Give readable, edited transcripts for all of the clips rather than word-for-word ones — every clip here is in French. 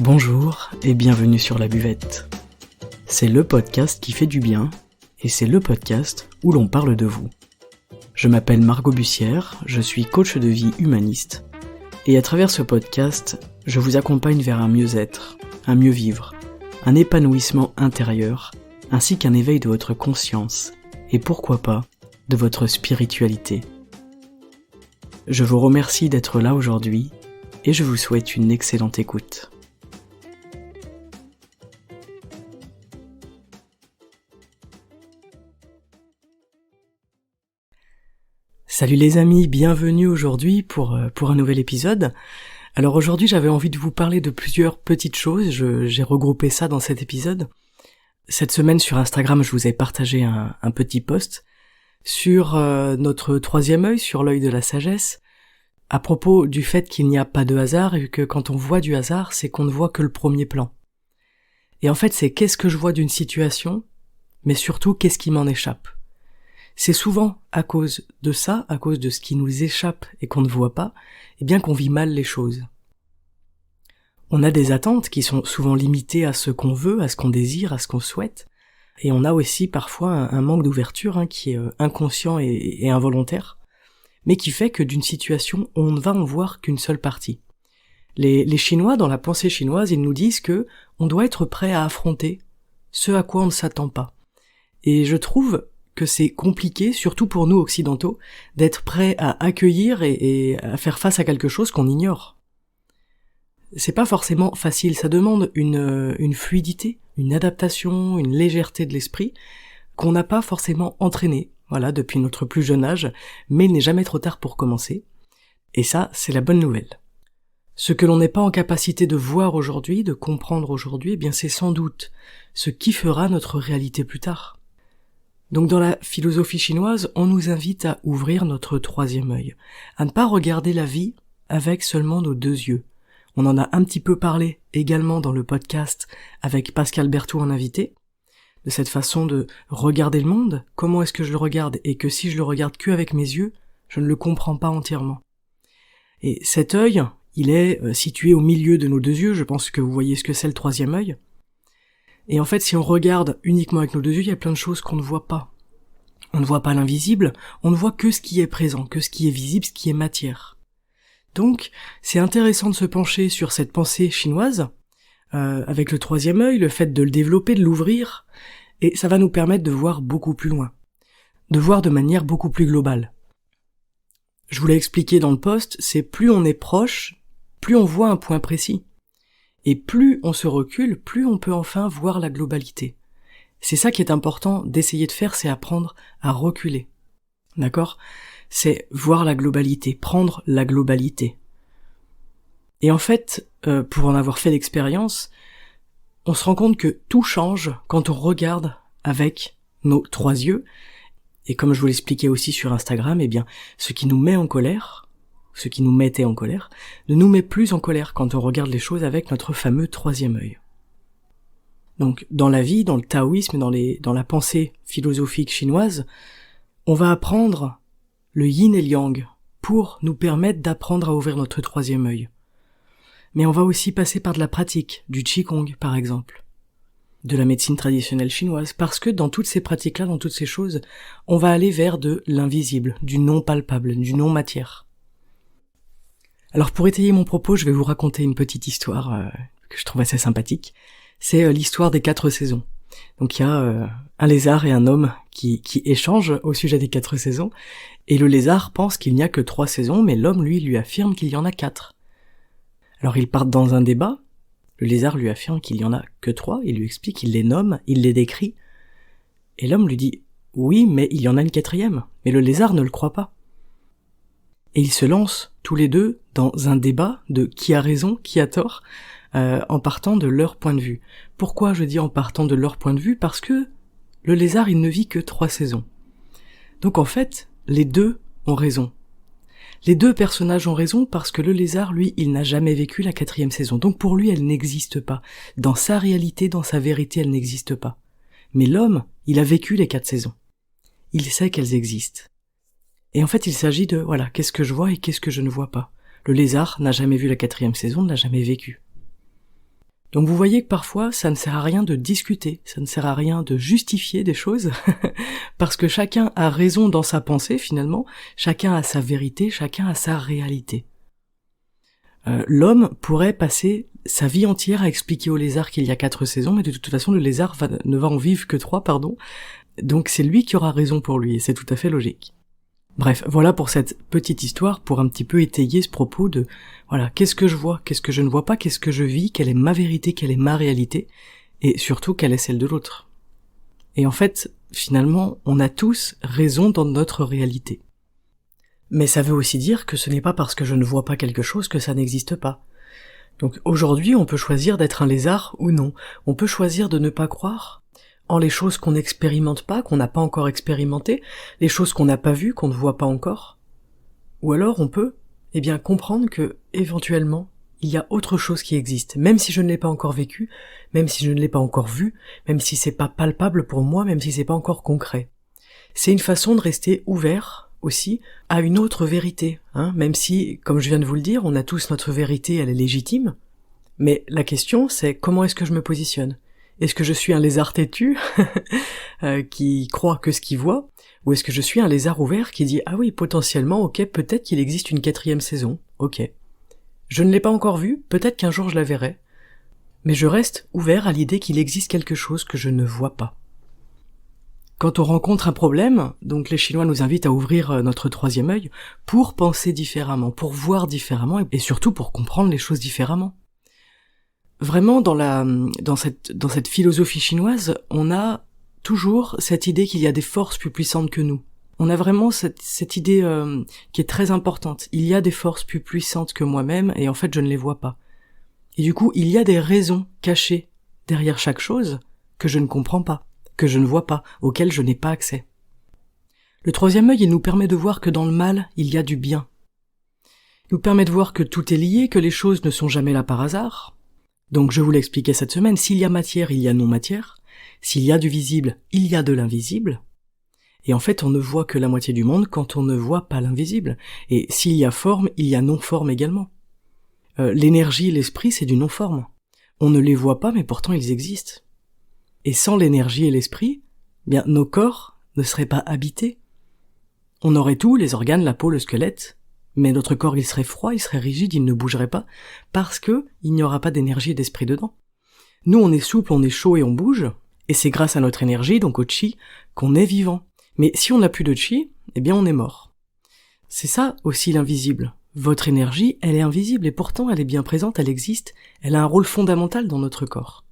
Bonjour et bienvenue sur La Buvette. C'est le podcast qui fait du bien et c'est le podcast où l'on parle de vous. Je m'appelle Margot Bussière, je suis coach de vie humaniste et à travers ce podcast, je vous accompagne vers un mieux-être, un mieux vivre, un épanouissement intérieur ainsi qu'un éveil de votre conscience et pourquoi pas de votre spiritualité. Je vous remercie d'être là aujourd'hui et je vous souhaite une excellente écoute. Salut les amis, bienvenue aujourd'hui pour un nouvel épisode. Alors aujourd'hui j'avais envie de vous parler de plusieurs petites choses, j'ai regroupé ça dans cet épisode. Cette semaine sur Instagram je vous ai partagé un petit post sur notre troisième œil, sur l'œil de la sagesse, à propos du fait qu'il n'y a pas de hasard et que quand on voit du hasard c'est qu'on ne voit que le premier plan. Et en fait c'est qu'est-ce que je vois d'une situation, mais surtout qu'est-ce qui m'en échappe. C'est souvent à cause de ça, à cause de ce qui nous échappe et qu'on ne voit pas, eh bien qu'on vit mal les choses. On a des attentes qui sont souvent limitées à ce qu'on veut, à ce qu'on désire, à ce qu'on souhaite, et on a aussi parfois un manque d'ouverture qui est inconscient et involontaire, mais qui fait que d'une situation, on ne va en voir qu'une seule partie. Les Chinois, dans la pensée chinoise, ils nous disent que on doit être prêt à affronter ce à quoi on ne s'attend pas. Et je trouve que c'est compliqué, surtout pour nous occidentaux, d'être prêt à accueillir et à faire face à quelque chose qu'on ignore. C'est pas forcément facile, ça demande une fluidité, une adaptation, une légèreté de l'esprit qu'on n'a pas forcément entraîné, depuis notre plus jeune âge, mais il n'est jamais trop tard pour commencer. Et ça, c'est la bonne nouvelle. Ce que l'on n'est pas en capacité de voir aujourd'hui, de comprendre aujourd'hui, eh bien c'est sans doute ce qui fera notre réalité plus tard. Donc dans la philosophie chinoise, on nous invite à ouvrir notre troisième œil, à ne pas regarder la vie avec seulement nos deux yeux. On en a un petit peu parlé également dans le podcast avec Pascal Berthoud en invité, de cette façon de regarder le monde, comment est-ce que je le regarde, et que si je le regarde que avec mes yeux, je ne le comprends pas entièrement. Et cet œil, il est situé au milieu de nos deux yeux, je pense que vous voyez ce que c'est le troisième œil. Et en fait, si on regarde uniquement avec nos deux yeux, il y a plein de choses qu'on ne voit pas. On ne voit pas l'invisible, on ne voit que ce qui est présent, que ce qui est visible, ce qui est matière. Donc, c'est intéressant de se pencher sur cette pensée chinoise, avec le troisième œil, le fait de le développer, de l'ouvrir, et ça va nous permettre de voir beaucoup plus loin, de voir de manière beaucoup plus globale. Je vous l'ai expliqué dans le post, c'est plus on est proche, plus on voit un point précis. Et plus on se recule, plus on peut enfin voir la globalité. C'est ça qui est important d'essayer de faire, c'est apprendre à reculer. D'accord ? C'est voir la globalité, prendre la globalité. Et en fait, pour en avoir fait l'expérience, on se rend compte que tout change quand on regarde avec nos trois yeux. Et comme je vous l'expliquais aussi sur Instagram, eh bien, ce qui nous met en colère, ce qui nous mettait en colère, ne nous met plus en colère quand on regarde les choses avec notre fameux troisième œil. Donc, dans la vie, dans le taoïsme, dans la pensée philosophique chinoise, on va apprendre le yin et le yang pour nous permettre d'apprendre à ouvrir notre troisième œil. Mais on va aussi passer par de la pratique, du qigong par exemple, de la médecine traditionnelle chinoise, parce que dans toutes ces pratiques-là, dans toutes ces choses, on va aller vers de l'invisible, du non palpable, du non matière. Alors pour étayer mon propos, je vais vous raconter une petite histoire que je trouve assez sympathique. C'est l'histoire des 4 saisons. Donc il y a un lézard et un homme qui échangent au sujet des 4 saisons, et le lézard pense qu'il n'y a que 3 saisons, mais l'homme lui affirme qu'il y en a 4. Alors ils partent dans un débat, le lézard lui affirme qu'il y en a que 3, il lui explique, il les nomme, il les décrit, et l'homme lui dit « Oui, mais il y en a une 4e », mais le lézard ne le croit pas. Et ils se lancent tous les deux dans un débat de qui a raison, qui a tort, en partant de leur point de vue. Pourquoi je dis en partant de leur point de vue ? Parce que le lézard, il ne vit que 3 saisons. Donc en fait, les deux ont raison. Les deux personnages ont raison parce que le lézard, lui, il n'a jamais vécu la 4e saison. Donc pour lui, elle n'existe pas. Dans sa réalité, dans sa vérité, elle n'existe pas. Mais l'homme, il a vécu les 4 saisons. Il sait qu'elles existent. Et en fait, il s'agit de, qu'est-ce que je vois et qu'est-ce que je ne vois pas. Le lézard n'a jamais vu la 4e saison, ne l'a jamais vécu. Donc vous voyez que parfois, ça ne sert à rien de discuter, ça ne sert à rien de justifier des choses, parce que chacun a raison dans sa pensée finalement, chacun a sa vérité, chacun a sa réalité. L'homme pourrait passer sa vie entière à expliquer au lézard qu'il y a 4 saisons, mais de toute façon le lézard ne va en vivre que 3, donc c'est lui qui aura raison pour lui, et c'est tout à fait logique. Bref, voilà pour cette petite histoire, pour un petit peu étayer ce propos de, voilà, qu'est-ce que je vois, qu'est-ce que je ne vois pas, qu'est-ce que je vis, quelle est ma vérité, quelle est ma réalité, et surtout quelle est celle de l'autre. Et en fait, finalement, on a tous raison dans notre réalité. Mais ça veut aussi dire que ce n'est pas parce que je ne vois pas quelque chose que ça n'existe pas. Donc aujourd'hui, on peut choisir d'être un lézard ou non. On peut choisir de ne pas croire en les choses qu'on n'expérimente pas, qu'on n'a pas encore expérimentées, les choses qu'on n'a pas vues, qu'on ne voit pas encore. Ou alors on peut, comprendre que, éventuellement, il y a autre chose qui existe, même si je ne l'ai pas encore vécu, même si je ne l'ai pas encore vu, même si c'est pas palpable pour moi, même si c'est pas encore concret. C'est une façon de rester ouvert, aussi, à une autre vérité, même si, comme je viens de vous le dire, on a tous notre vérité, elle est légitime, mais la question c'est comment est-ce que je me positionne ? Est-ce que je suis un lézard têtu qui croit que ce qu'il voit, ou est-ce que je suis un lézard ouvert qui dit « Ah oui, potentiellement, ok, peut-être qu'il existe une 4e saison, ok. Je ne l'ai pas encore vue, peut-être qu'un jour je la verrai, mais je reste ouvert à l'idée qu'il existe quelque chose que je ne vois pas. » Quand on rencontre un problème, donc les Chinois nous invitent à ouvrir notre 3e œil pour penser différemment, pour voir différemment, et surtout pour comprendre les choses différemment. Vraiment, dans cette philosophie chinoise, on a toujours cette idée qu'il y a des forces plus puissantes que nous. On a vraiment cette idée qui est très importante. Il y a des forces plus puissantes que moi-même, et en fait, je ne les vois pas. Et du coup, il y a des raisons cachées derrière chaque chose que je ne comprends pas, que je ne vois pas, auxquelles je n'ai pas accès. Le 3e œil, il nous permet de voir que dans le mal, il y a du bien. Il nous permet de voir que tout est lié, que les choses ne sont jamais là par hasard. Donc je vous l'ai expliqué cette semaine, s'il y a matière, il y a non-matière, s'il y a du visible, il y a de l'invisible, et en fait on ne voit que la moitié du monde quand on ne voit pas l'invisible, et s'il y a forme, il y a non-forme également. L'énergie, l'esprit, c'est du non-forme. On ne les voit pas, mais pourtant ils existent. Et sans l'énergie et l'esprit, nos corps ne seraient pas habités. On aurait tout, les organes, la peau, le squelette, mais notre corps il serait froid, il serait rigide, il ne bougerait pas, parce que il n'y aura pas d'énergie et d'esprit dedans. Nous on est souple, on est chaud et on bouge, et c'est grâce à notre énergie, donc au chi, qu'on est vivant. Mais si on n'a plus de chi, on est mort. C'est ça aussi l'invisible. Votre énergie, elle est invisible, et pourtant elle est bien présente, elle existe, elle a un rôle fondamental dans notre corps.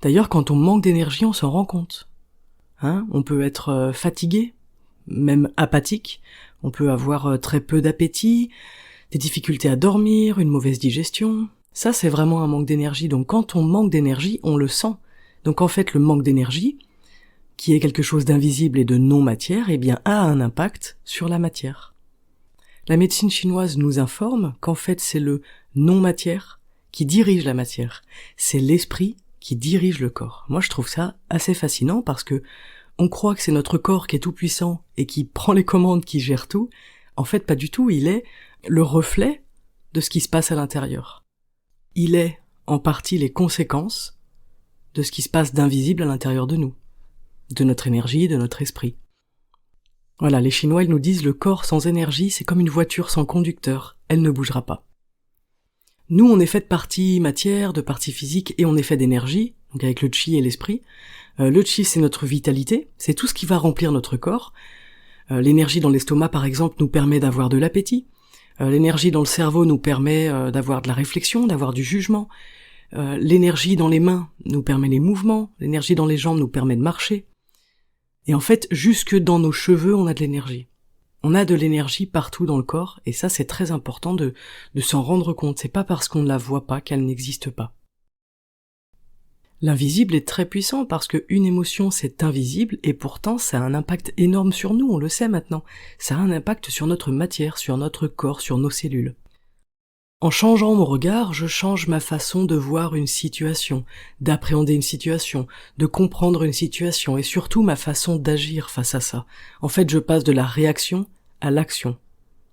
D'ailleurs, quand on manque d'énergie, on s'en rend compte. On peut être fatigué, même apathique, on peut avoir très peu d'appétit, des difficultés à dormir, une mauvaise digestion. Ça, c'est vraiment un manque d'énergie. Donc quand on manque d'énergie, on le sent. Donc en fait, le manque d'énergie, qui est quelque chose d'invisible et de non-matière, a un impact sur la matière. La médecine chinoise nous informe qu'en fait, c'est le non-matière qui dirige la matière. C'est l'esprit qui dirige le corps. Moi, je trouve ça assez fascinant parce que on croit que c'est notre corps qui est tout puissant et qui prend les commandes, qui gère tout. En fait, pas du tout. Il est le reflet de ce qui se passe à l'intérieur. Il est, en partie, les conséquences de ce qui se passe d'invisible à l'intérieur de nous, de notre énergie, de notre esprit. Voilà, les Chinois, ils nous disent le corps sans énergie, c'est comme une voiture sans conducteur, elle ne bougera pas. Nous, on est fait de partie matière, de partie physique, et on est fait d'énergie, donc avec le chi et l'esprit. Le chi, c'est notre vitalité, c'est tout ce qui va remplir notre corps. L'énergie dans l'estomac, par exemple, nous permet d'avoir de l'appétit. L'énergie dans le cerveau nous permet d'avoir de la réflexion, d'avoir du jugement. L'énergie dans les mains nous permet les mouvements. L'énergie dans les jambes nous permet de marcher. Et en fait, jusque dans nos cheveux, on a de l'énergie. On a de l'énergie partout dans le corps, et ça, c'est très important de s'en rendre compte. C'est pas parce qu'on ne la voit pas qu'elle n'existe pas. L'invisible est très puissant parce qu'une émotion c'est invisible et pourtant ça a un impact énorme sur nous, on le sait maintenant. Ça a un impact sur notre matière, sur notre corps, sur nos cellules. En changeant mon regard, je change ma façon de voir une situation, d'appréhender une situation, de comprendre une situation et surtout ma façon d'agir face à ça. En fait, je passe de la réaction à l'action.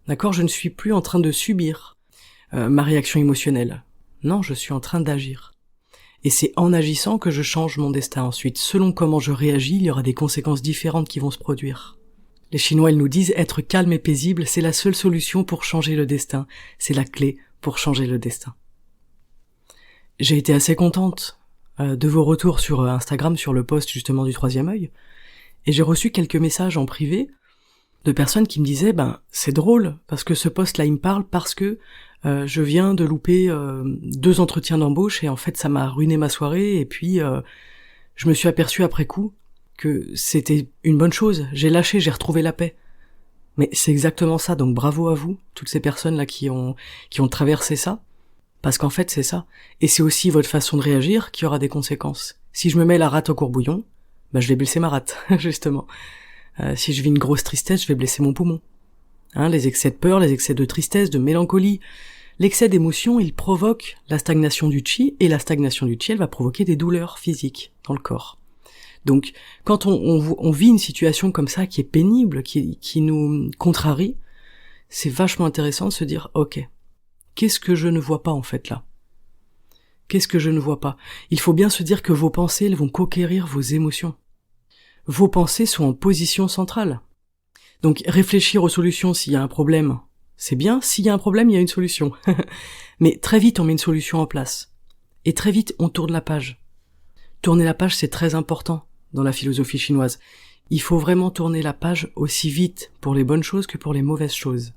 D'accord ? Je ne suis plus en train de subir ma réaction émotionnelle. Non, je suis en train d'agir. Et c'est en agissant que je change mon destin ensuite. Selon comment je réagis, il y aura des conséquences différentes qui vont se produire. Les Chinois, ils nous disent être calme et paisible, c'est la seule solution pour changer le destin. C'est la clé pour changer le destin. J'ai été assez contente de vos retours sur Instagram, sur le post justement du troisième œil. Et j'ai reçu quelques messages en privé de personnes qui me disaient c'est drôle parce que ce post-là il me parle parce que je viens de louper 2 entretiens d'embauche et en fait ça m'a ruiné ma soirée et puis je me suis aperçu après coup que c'était une bonne chose, j'ai lâché, j'ai retrouvé la paix. Mais c'est exactement ça, donc bravo à vous, toutes ces personnes-là qui ont traversé ça, parce qu'en fait c'est ça. Et c'est aussi votre façon de réagir qui aura des conséquences. Si je me mets la rate au courbouillon, je vais blesser ma rate, justement. Si je vis une grosse tristesse, je vais blesser mon poumon. Les excès de peur, les excès de tristesse, de mélancolie, l'excès d'émotion, il provoque la stagnation du chi, et la stagnation du chi, elle va provoquer des douleurs physiques dans le corps. Donc, quand on vit une situation comme ça, qui est pénible, qui nous contrarie, c'est vachement intéressant de se dire, ok, qu'est-ce que je ne vois pas en fait là ? Qu'est-ce que je ne vois pas ? Il faut bien se dire que vos pensées, elles vont conquérir vos émotions. Vos pensées sont en position centrale. Donc réfléchir aux solutions s'il y a un problème, c'est bien, s'il y a un problème, il y a une solution. Mais très vite, on met une solution en place. Et très vite, on tourne la page. Tourner la page, c'est très important dans la philosophie chinoise. Il faut vraiment tourner la page aussi vite pour les bonnes choses que pour les mauvaises choses.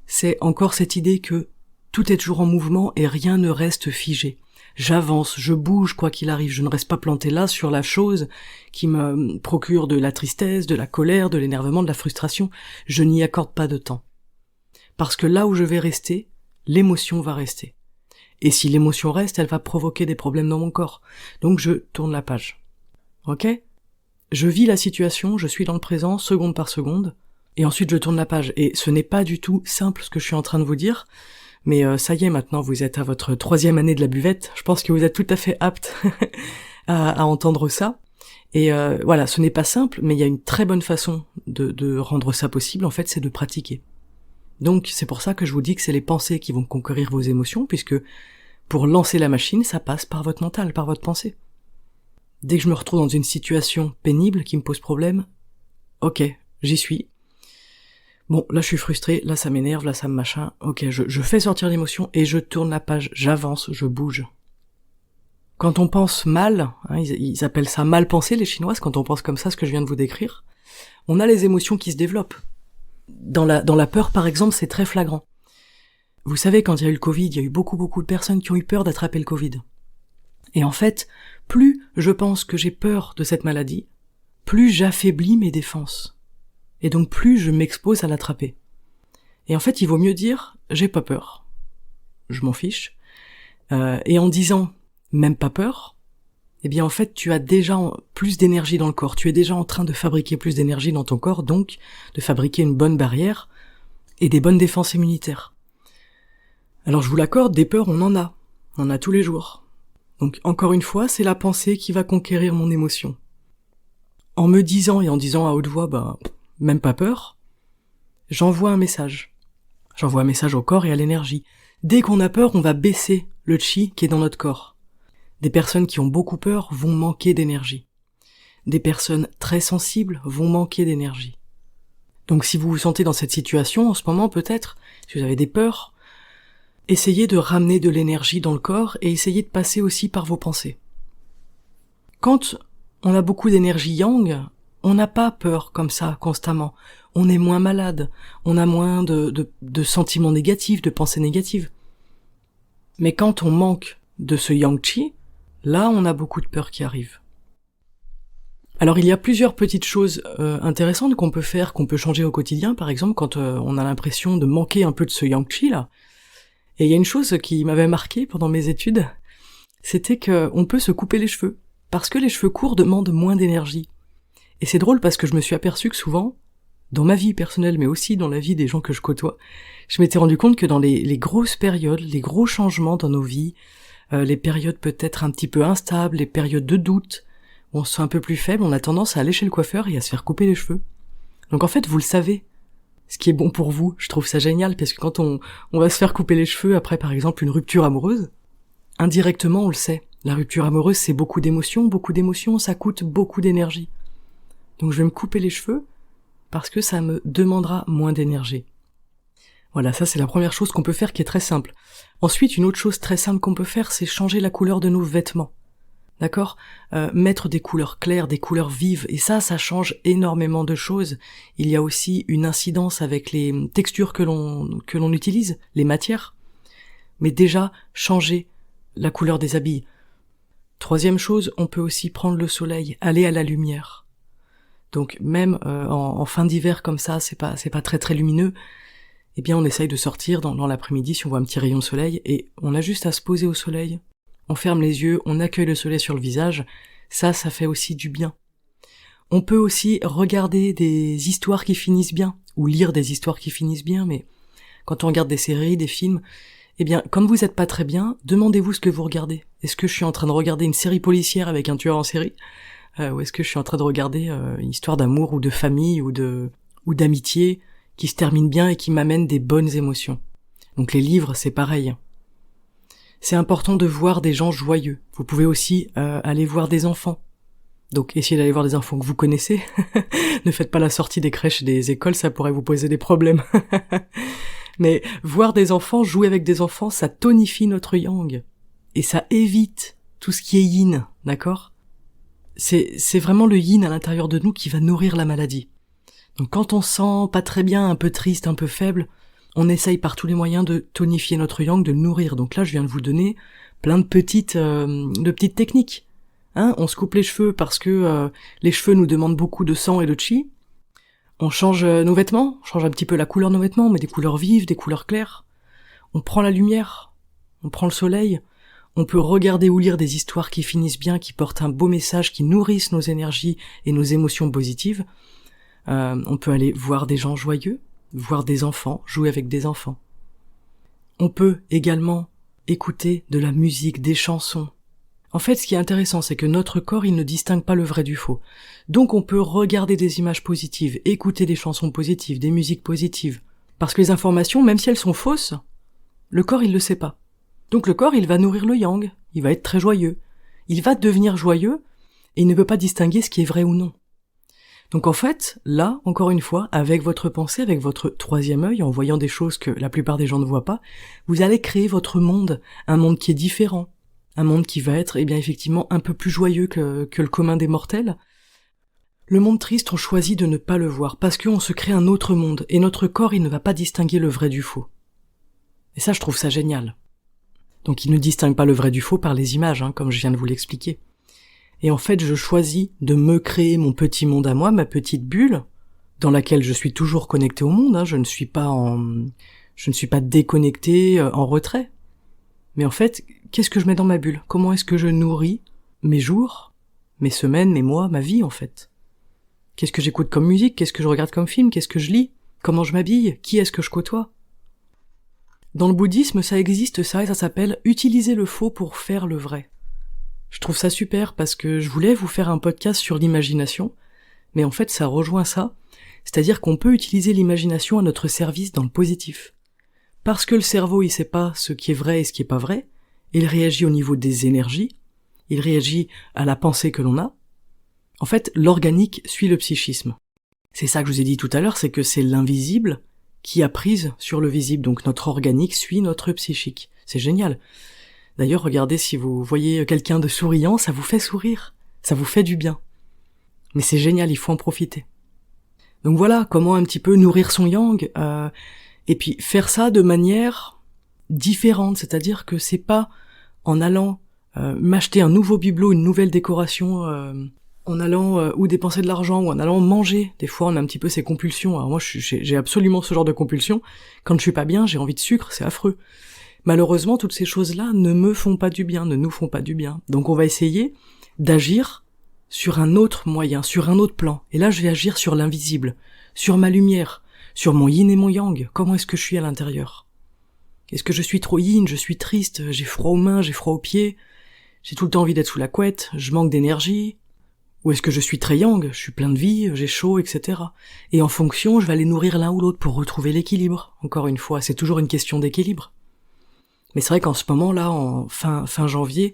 C'est encore cette idée que tout est toujours en mouvement et rien ne reste figé. J'avance, je bouge quoi qu'il arrive, je ne reste pas planté là sur la chose qui me procure de la tristesse, de la colère, de l'énervement, de la frustration. Je n'y accorde pas de temps. Parce que là où je vais rester, l'émotion va rester. Et si l'émotion reste, elle va provoquer des problèmes dans mon corps. Donc je tourne la page. Ok ? Je vis la situation, je suis dans le présent, seconde par seconde, et ensuite je tourne la page. Et ce n'est pas du tout simple ce que je suis en train de vous dire, mais ça y est, maintenant vous êtes à votre 3e année de la buvette, je pense que vous êtes tout à fait apte à entendre ça. Et voilà, ce n'est pas simple, mais il y a une très bonne façon de rendre ça possible, en fait, c'est de pratiquer. Donc c'est pour ça que je vous dis que c'est les pensées qui vont conquérir vos émotions, puisque pour lancer la machine, ça passe par votre mental, par votre pensée. Dès que je me retrouve dans une situation pénible qui me pose problème, ok, j'y suis. Bon, là je suis frustré, là ça m'énerve, là ça me machin, ok, je fais sortir l'émotion et je tourne la page, j'avance, je bouge. Quand on pense mal, ils appellent ça mal penser les Chinois, quand on pense comme ça, ce que je viens de vous décrire, on a les émotions qui se développent. Dans la peur par exemple, c'est très flagrant. Vous savez, quand il y a eu le Covid, il y a eu beaucoup de personnes qui ont eu peur d'attraper le Covid. Et en fait, plus je pense que j'ai peur de cette maladie, plus j'affaiblis mes défenses. Et donc plus je m'expose à l'attraper. Et en fait, il vaut mieux dire « j'ai pas peur ». Je m'en fiche. Et en disant « même pas peur », eh bien en fait, tu as déjà plus d'énergie dans le corps. Tu es déjà en train de fabriquer plus d'énergie dans ton corps, donc de fabriquer une bonne barrière et des bonnes défenses immunitaires. Alors je vous l'accorde, des peurs, on en a. On en a tous les jours. Donc encore une fois, c'est la pensée qui va conquérir mon émotion. En me disant et en disant à haute voix, même pas peur, j'envoie un message. J'envoie un message au corps et à l'énergie. Dès qu'on a peur, on va baisser le chi qui est dans notre corps. Des personnes qui ont beaucoup peur vont manquer d'énergie. Des personnes très sensibles vont manquer d'énergie. Donc si vous vous sentez dans cette situation en ce moment, peut-être, si vous avez des peurs, essayez de ramener de l'énergie dans le corps et essayez de passer aussi par vos pensées. Quand on a beaucoup d'énergie yang, on n'a pas peur comme ça constamment. On est moins malade, on a moins de sentiments négatifs, de pensées négatives. Mais quand on manque de ce yang chi, là on a beaucoup de peur qui arrive. Alors il y a plusieurs petites choses intéressantes qu'on peut faire, qu'on peut changer au quotidien, par exemple quand on a l'impression de manquer un peu de ce yang chi là. Et il y a une chose qui m'avait marqué pendant mes études, c'était qu'on peut se couper les cheveux, parce que les cheveux courts demandent moins d'énergie. Et c'est drôle parce que je me suis aperçu que souvent, dans ma vie personnelle, mais aussi dans la vie des gens que je côtoie, je m'étais rendu compte que dans les grosses périodes, les gros changements dans nos vies, les périodes peut-être un petit peu instables, les périodes de doute, où on se sent un peu plus faible, on a tendance à aller chez le coiffeur et à se faire couper les cheveux. Donc en fait, vous le savez, ce qui est bon pour vous, je trouve ça génial, parce que quand on va se faire couper les cheveux après par exemple une rupture amoureuse, indirectement on le sait. La rupture amoureuse, c'est beaucoup d'émotions, ça coûte beaucoup d'énergie. Donc je vais me couper les cheveux parce que ça me demandera moins d'énergie. Voilà, ça c'est la première chose qu'on peut faire qui est très simple. Ensuite, une autre chose très simple qu'on peut faire, c'est changer la couleur de nos vêtements. D'accord ? Mettre des couleurs claires, des couleurs vives, et ça change énormément de choses. Il y a aussi une incidence avec les textures que l'on utilise, les matières. Mais déjà, changer la couleur des habits. Troisième chose, on peut aussi prendre le soleil, aller à la lumière. Donc même en fin d'hiver comme ça, c'est pas très très lumineux. Eh bien on essaye de sortir dans l'après-midi si on voit un petit rayon de soleil, et on a juste à se poser au soleil. On ferme les yeux, on accueille le soleil sur le visage, ça fait aussi du bien. On peut aussi regarder des histoires qui finissent bien, ou lire des histoires qui finissent bien, mais quand on regarde des séries, des films, eh bien, quand vous êtes pas très bien, demandez-vous ce que vous regardez. Est-ce que je suis en train de regarder une série policière avec un tueur en série, ou est-ce que je suis en train de regarder une histoire d'amour ou de famille ou d'amitié qui se termine bien et qui m'amène des bonnes émotions. Donc les livres, c'est pareil. C'est important de voir des gens joyeux. Vous pouvez aussi aller voir des enfants. Donc essayez d'aller voir des enfants que vous connaissez. Ne faites pas la sortie des crèches et des écoles, ça pourrait vous poser des problèmes. Mais voir des enfants, jouer avec des enfants, ça tonifie notre yang. Et ça évite tout ce qui est yin, d'accord ? C'est vraiment le yin à l'intérieur de nous qui va nourrir la maladie. Donc quand on se sent pas très bien, un peu triste, un peu faible, on essaye par tous les moyens de tonifier notre yang, de le nourrir. Donc là, je viens de vous donner plein de petites techniques. On se coupe les cheveux parce que les cheveux nous demandent beaucoup de sang et de chi. On change nos vêtements, on change un petit peu la couleur de nos vêtements, on met des couleurs vives, des couleurs claires. On prend la lumière, on prend le soleil. On peut regarder ou lire des histoires qui finissent bien, qui portent un beau message, qui nourrissent nos énergies et nos émotions positives. On peut aller voir des gens joyeux, voir des enfants, jouer avec des enfants. On peut également écouter de la musique, des chansons. En fait, ce qui est intéressant, c'est que notre corps, il ne distingue pas le vrai du faux. Donc on peut regarder des images positives, écouter des chansons positives, des musiques positives. Parce que les informations, même si elles sont fausses, le corps, il le sait pas. Donc le corps, il va nourrir le yang, il va être très joyeux. Il va devenir joyeux, et il ne peut pas distinguer ce qui est vrai ou non. Donc en fait, là, encore une fois, avec votre pensée, avec votre troisième œil, en voyant des choses que la plupart des gens ne voient pas, vous allez créer votre monde, un monde qui est différent, un monde qui va être, effectivement, un peu plus joyeux que le commun des mortels. Le monde triste, on choisit de ne pas le voir, parce qu'on se crée un autre monde, et notre corps, il ne va pas distinguer le vrai du faux. Et ça, je trouve ça génial. Donc il ne distingue pas le vrai du faux par les images, comme je viens de vous l'expliquer. Et en fait, je choisis de me créer mon petit monde à moi, ma petite bulle, dans laquelle je suis toujours connecté au monde, je ne suis pas déconnecté, en retrait. Mais en fait, qu'est-ce que je mets dans ma bulle ? Comment est-ce que je nourris mes jours, mes semaines, mes mois, ma vie, en fait ? Qu'est-ce que j'écoute comme musique ? Qu'est-ce que je regarde comme film ? Qu'est-ce que je lis ? Comment je m'habille ? Qui est-ce que je côtoie ? Dans le bouddhisme, ça existe ça, et ça s'appelle « utiliser le faux pour faire le vrai ». Je trouve ça super parce que je voulais vous faire un podcast sur l'imagination, mais en fait ça rejoint ça, c'est-à-dire qu'on peut utiliser l'imagination à notre service dans le positif. Parce que le cerveau il sait pas ce qui est vrai et ce qui est pas vrai, il réagit au niveau des énergies, il réagit à la pensée que l'on a. En fait, l'organique suit le psychisme. C'est ça que je vous ai dit tout à l'heure, c'est que c'est l'invisible qui a prise sur le visible, donc notre organique suit notre psychique. C'est génial. D'ailleurs, regardez, si vous voyez quelqu'un de souriant, ça vous fait sourire, ça vous fait du bien. Mais c'est génial, il faut en profiter. Donc voilà, comment un petit peu nourrir son yang, et puis faire ça de manière différente, c'est-à-dire que c'est pas en allant m'acheter un nouveau bibelot, une nouvelle décoration, en allant ou dépenser de l'argent, ou en allant manger. Des fois, on a un petit peu ces compulsions. Alors moi, j'ai absolument ce genre de compulsion. Quand je suis pas bien, j'ai envie de sucre, c'est affreux. Malheureusement, toutes ces choses-là ne me font pas du bien, ne nous font pas du bien. Donc on va essayer d'agir sur un autre moyen, sur un autre plan. Et là, je vais agir sur l'invisible, sur ma lumière, sur mon yin et mon yang. Comment est-ce que je suis à l'intérieur ? Est-ce que je suis trop yin, je suis triste, j'ai froid aux mains, j'ai froid aux pieds, j'ai tout le temps envie d'être sous la couette, je manque d'énergie ? Ou est-ce que je suis très yang, je suis plein de vie, j'ai chaud, etc. Et en fonction, je vais aller nourrir l'un ou l'autre pour retrouver l'équilibre. Encore une fois, c'est toujours une question d'équilibre. Mais c'est vrai qu'en ce moment, là, en fin janvier,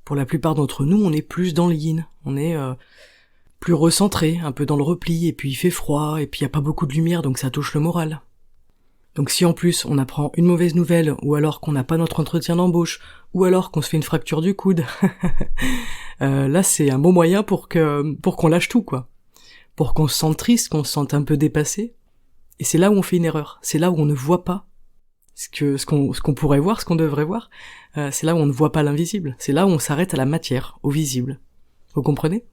Pour la plupart d'entre nous, on est plus dans le yin, on est plus recentré, un peu dans le repli, et puis il fait froid, et puis il y a pas beaucoup de lumière, donc ça touche le moral. Donc si en plus on apprend une mauvaise nouvelle, ou alors qu'on n'a pas notre entretien d'embauche, ou alors qu'on se fait une fracture du coude, là c'est un bon moyen pour qu'on lâche tout, quoi. Pour qu'on se sente triste, qu'on se sente un peu dépassé. Et c'est là où on fait une erreur, c'est là où on ne voit pas ce qu'on pourrait voir, ce qu'on devrait voir, c'est là où on ne voit pas l'invisible, c'est là où on s'arrête à la matière, au visible. Vous comprenez ?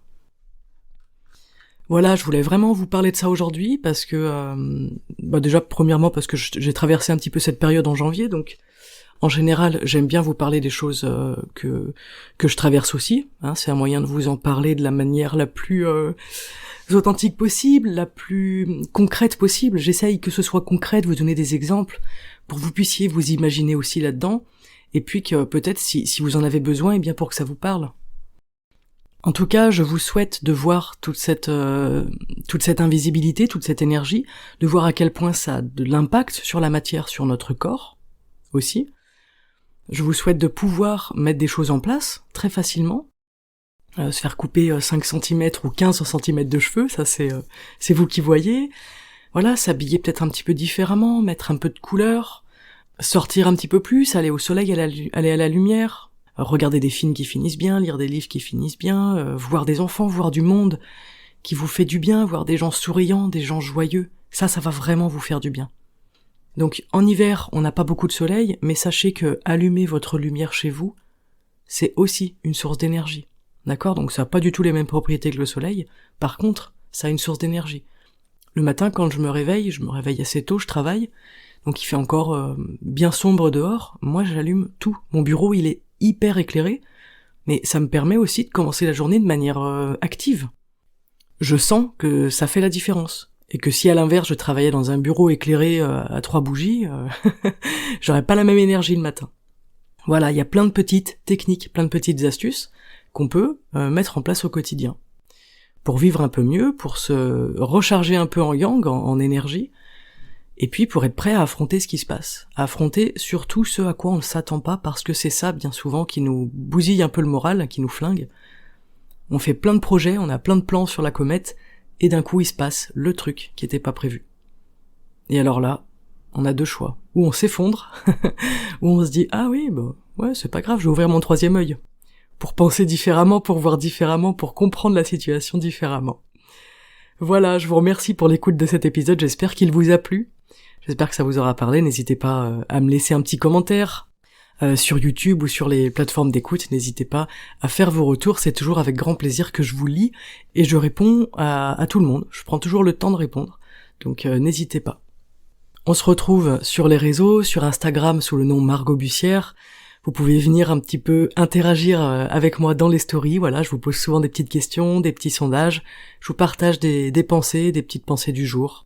Voilà, je voulais vraiment vous parler de ça aujourd'hui, parce que, déjà, premièrement, parce que j'ai traversé un petit peu cette période en janvier, donc, en général, j'aime bien vous parler des choses que je traverse aussi, hein, c'est un moyen de vous en parler de la manière la plus authentique possible, la plus concrète possible. J'essaye que ce soit concret, de vous donner des exemples, pour que vous puissiez vous imaginer aussi là-dedans, et puis que peut-être, si vous en avez besoin, et bien pour que ça vous parle. En tout cas, je vous souhaite de voir toute cette invisibilité, toute cette énergie, de voir à quel point ça a de l'impact sur la matière, sur notre corps, aussi. Je vous souhaite de pouvoir mettre des choses en place, très facilement, se faire couper 5 cm ou 15 cm de cheveux, ça c'est vous qui voyez. Voilà, s'habiller peut-être un petit peu différemment, mettre un peu de couleur, sortir un petit peu plus, aller au soleil, aller à la lumière, regarder des films qui finissent bien, lire des livres qui finissent bien, voir des enfants, voir du monde qui vous fait du bien, voir des gens souriants, des gens joyeux, ça va vraiment vous faire du bien. Donc en hiver, on n'a pas beaucoup de soleil, mais sachez que allumer votre lumière chez vous, c'est aussi une source d'énergie. D'accord ? Donc ça n'a pas du tout les mêmes propriétés que le soleil, par contre, ça a une source d'énergie. Le matin, quand je me réveille assez tôt, je travaille, donc il fait encore bien sombre dehors, moi j'allume tout. Mon bureau, il est hyper éclairé, mais ça me permet aussi de commencer la journée de manière active. Je sens que ça fait la différence, et que si à l'inverse je travaillais dans un bureau éclairé à 3 bougies, j'aurais pas la même énergie le matin. Voilà, il y a plein de petites techniques, plein de petites astuces qu'on peut mettre en place au quotidien. Pour vivre un peu mieux, pour se recharger un peu en yang, en énergie, et puis pour être prêt à affronter ce qui se passe. À affronter surtout ce à quoi on ne s'attend pas, parce que c'est ça, bien souvent, qui nous bousille un peu le moral, qui nous flingue. On fait plein de projets, on a plein de plans sur la comète, et d'un coup il se passe le truc qui était pas prévu. Et alors là, on a 2 choix. Ou on s'effondre, ou on se dit « Ah oui, ouais, c'est pas grave, je vais ouvrir mon 3e œil. » Pour penser différemment, pour voir différemment, pour comprendre la situation différemment. Voilà, je vous remercie pour l'écoute de cet épisode, j'espère qu'il vous a plu. J'espère que ça vous aura parlé, n'hésitez pas à me laisser un petit commentaire sur YouTube ou sur les plateformes d'écoute, n'hésitez pas à faire vos retours, c'est toujours avec grand plaisir que je vous lis, et je réponds à tout le monde, je prends toujours le temps de répondre, donc n'hésitez pas. On se retrouve sur les réseaux, sur Instagram sous le nom Margot Bussière. Vous pouvez venir un petit peu interagir avec moi dans les stories, voilà, je vous pose souvent des petites questions, des petits sondages, je vous partage des pensées, des petites pensées du jour.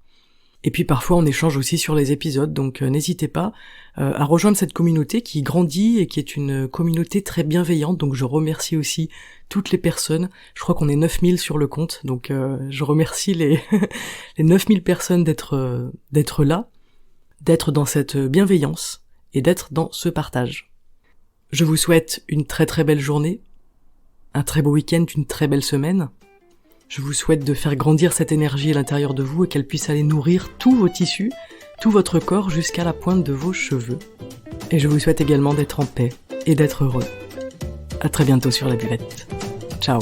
Et puis parfois on échange aussi sur les épisodes, donc n'hésitez pas à rejoindre cette communauté qui grandit et qui est une communauté très bienveillante, donc je remercie aussi toutes les personnes, je crois qu'on est 9000 sur le compte, donc je remercie les 9000 personnes d'être là, d'être dans cette bienveillance et d'être dans ce partage. Je vous souhaite une très très belle journée, un très beau week-end, une très belle semaine. Je vous souhaite de faire grandir cette énergie à l'intérieur de vous et qu'elle puisse aller nourrir tous vos tissus, tout votre corps jusqu'à la pointe de vos cheveux. Et je vous souhaite également d'être en paix et d'être heureux. À très bientôt sur la buvette. Ciao.